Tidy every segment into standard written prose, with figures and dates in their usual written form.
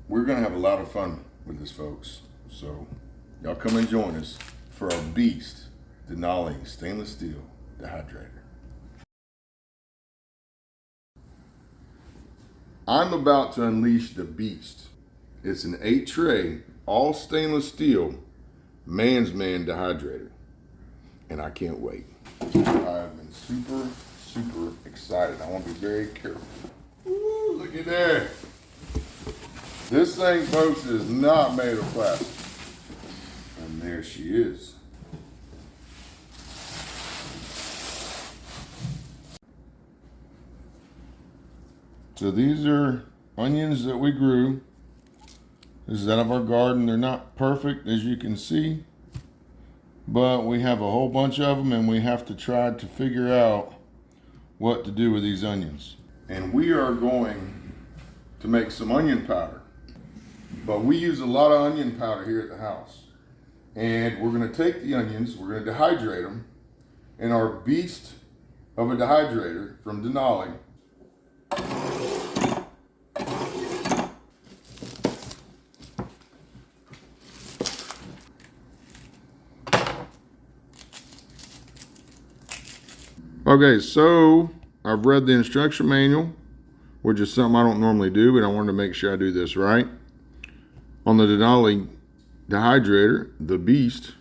We're gonna have a lot of fun with this, folks. So y'all come and join us for our beast, Denali stainless steel dehydrator. I'm about to unleash the beast. It's an 8-tray, all stainless steel, man's man dehydrator. And I can't wait. I've been super excited. I want to be very careful. Ooh, look at that. This thing, folks, is not made of plastic. And there she is. So these are onions that we grew. This is out of our garden. They're not perfect, as you can see, but we have a whole bunch of them, and we have to try to figure out what to do with these onions. And we are going to make some onion powder. But we use a lot of onion powder here at the house. And we're gonna take the onions, we're gonna dehydrate them in our beast of a dehydrator from Denali. Okay, so I've read the instruction manual, which is something I don't normally do, but I wanted to make sure I do this right. On the Denali Dehydrator, the beast,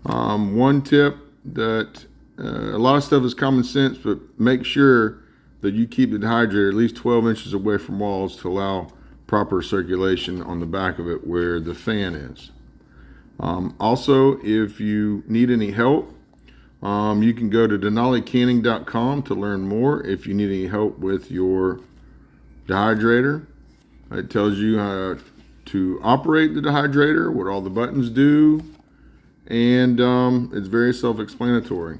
one tip that a lot of stuff is common sense, but make sure that you keep the dehydrator at least 12 inches away from walls to allow proper circulation on the back of it where the fan is. Also, if you need any help, you can go to denalicanning.com to learn more if you need any help with your dehydrator. It tells you how to operate the dehydrator, what all the buttons do, and it's very self-explanatory.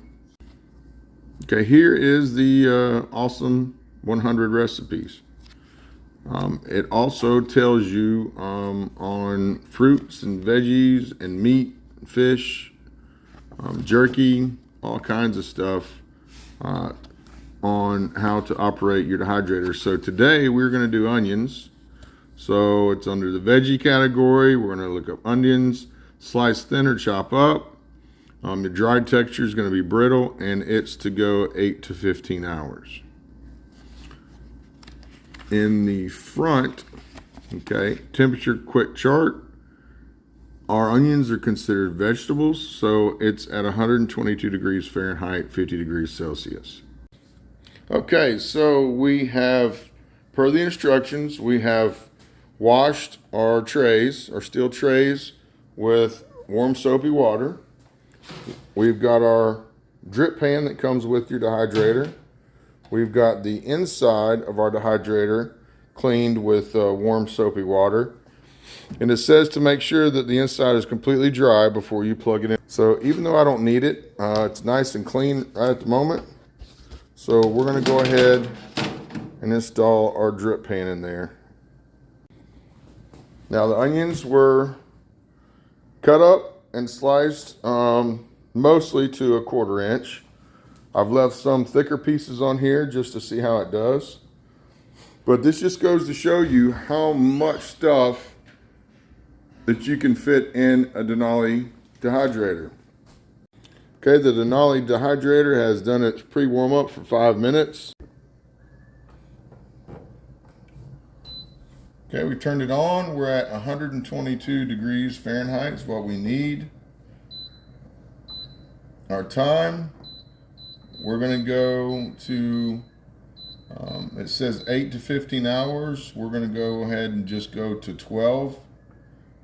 Okay, here is the awesome 100 recipes. It also tells you on fruits and veggies and meat, fish, jerky, all kinds of stuff on how to operate your dehydrator. So today we're going to do onions. So it's under the veggie category. We're going to look up onions, slice thin or chop up. The dried texture is going to be brittle, and it's to go 8 to 15 hours. In the front, okay, temperature quick chart. Our onions are considered vegetables, so it's at 122 degrees Fahrenheit, 50 degrees Celsius. Okay, so we have, per the instructions, we have washed our trays, our steel trays, with warm soapy water. We've got our drip pan that comes with your dehydrator. We've got the inside of our dehydrator cleaned with warm soapy water. And it says to make sure that the inside is completely dry before you plug it in. So even though I don't need it, it's nice and clean right at the moment. So we're gonna go ahead and install our drip pan in there. Now the onions were cut up and sliced mostly to 1/4 inch. I've left some thicker pieces on here just to see how it does. But this just goes to show you how much stuff that you can fit in a Denali dehydrator. Okay, the Denali dehydrator has done its pre-warm up for 5 minutes. Okay, we turned it on. We're at 122 degrees Fahrenheit is what we need. Our time, we're gonna go to, it says 8 to 15 hours. We're gonna go ahead and just go to 12.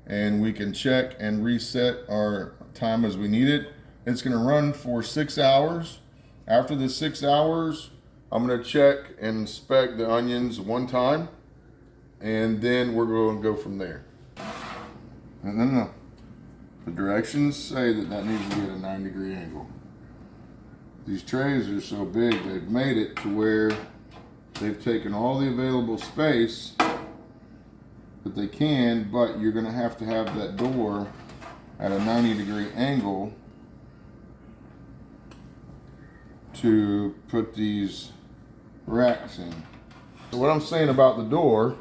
And we can check and reset our time as we need it. It's gonna run for 6 hours. After the 6 hours, I'm gonna check and inspect the onions one time, and then we're gonna go from there. No. The directions say that needs to be at a 9-degree angle. These trays are so big, they've made it to where they've taken all the available space that they can, but you're gonna have to have that door at a 90-degree angle to put these racks in. So what I'm saying about the door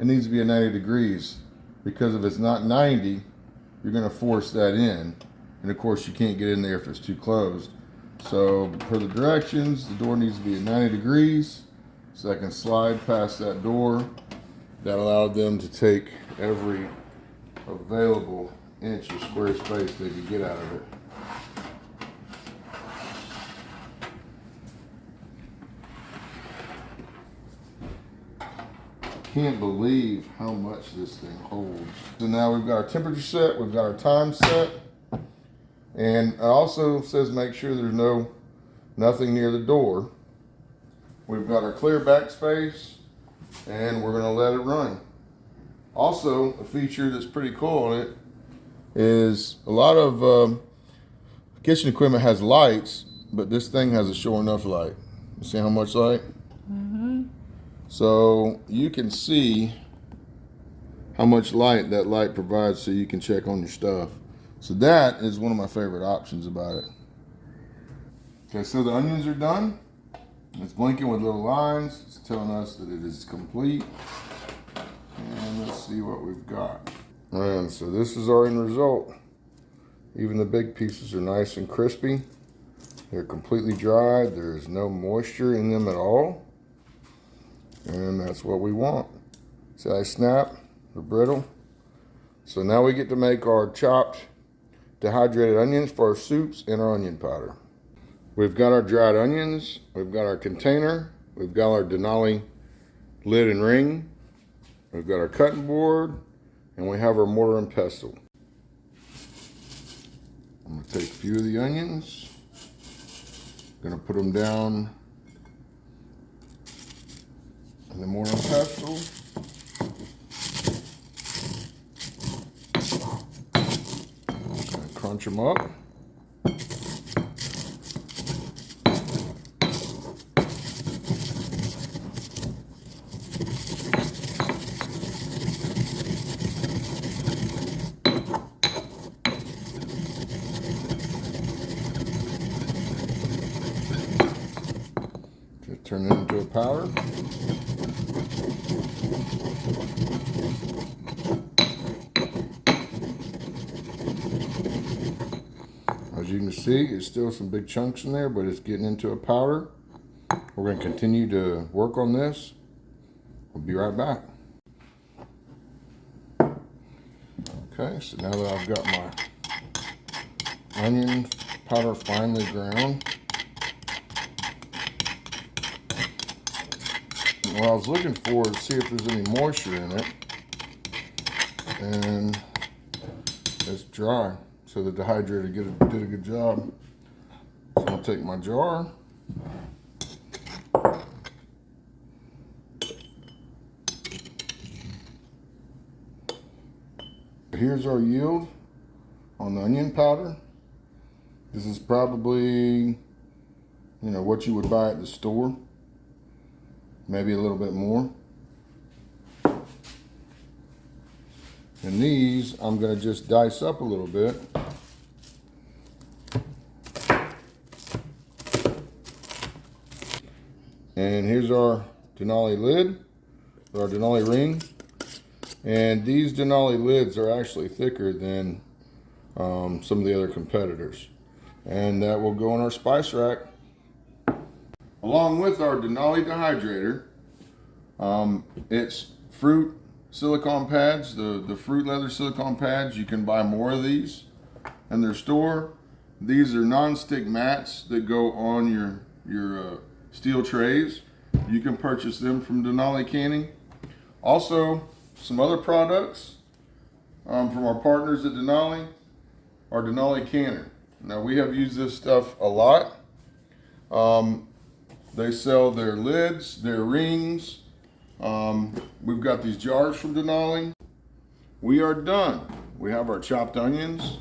it needs to be at 90 degrees, because if it's not 90, you're going to force that in. And of course you can't get in there if it's too closed. So per the directions, the door needs to be at 90 degrees. So I can slide past that door. That allowed them to take every available inch of square space they could get out of it. Can't believe how much this thing holds. So now we've got our temperature set, we've got our time set, and it also says make sure there's nothing near the door. We've got our clear backspace, and we're gonna let it run. Also, a feature that's pretty cool on it is a lot of kitchen equipment has lights, but this thing has a sure enough light. You see how much light? Mm-hmm. So you can see how much light that light provides, so you can check on your stuff. So that is one of my favorite options about it. Okay, so the onions are done. It's blinking with little lines. It's telling us that it is complete. And let's see what we've got. And so this is our end result. Even the big pieces are nice and crispy. They're completely dry. There's no moisture in them at all. And that's what we want. See how they snap? They're brittle. So now we get to make our chopped dehydrated onions for our soups and our onion powder. We've got our dried onions, we've got our container, we've got our Denali lid and ring, we've got our cutting board, and we have our mortar and pestle. I'm going to take a few of the onions, going to put them down in the mortar and pestle. Crunch them up. Just turn it into a powder. As you can see, there's still some big chunks in there, but it's getting into a powder. We're going to continue to work on this. We'll be right back. Okay, so now that I've got my onion powder finely ground, what I was looking for is to see if there's any moisture in it, and it's dry. So the dehydrator did a good job. So I'm gonna take my jar. Here's our yield on the onion powder. This is probably, what you would buy at the store. Maybe a little bit more. And these, I'm gonna just dice up a little bit. And here's our Denali lid, our Denali ring. And these Denali lids are actually thicker than some of the other competitors. And that will go in our spice rack. Along with our Denali Dehydrator, it's fruit silicone pads, the fruit leather silicone pads. You can buy more of these in their store. These are non-stick mats that go on your steel trays. You can purchase them from Denali Canning. Also, some other products from our partners at Denali, our Denali Canner. Now, we have used this stuff a lot. They sell their lids, their rings. We've got these jars from Denali. We are done. We have our chopped onions.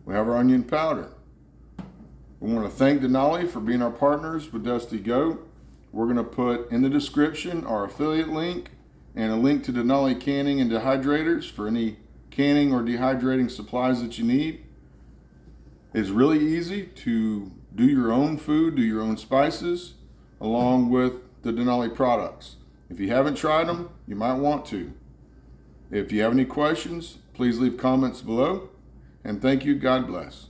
We have our onion powder. We want to thank Denali for being our partners with Dusty Goat. We're going to put in the description our affiliate link and a link to Denali Canning and Dehydrators for any canning or dehydrating supplies that you need. It's really easy to do your own food, do your own spices, along with the Denali products. If you haven't tried them, you might want to. If you have any questions, please leave comments below. And thank you. God bless.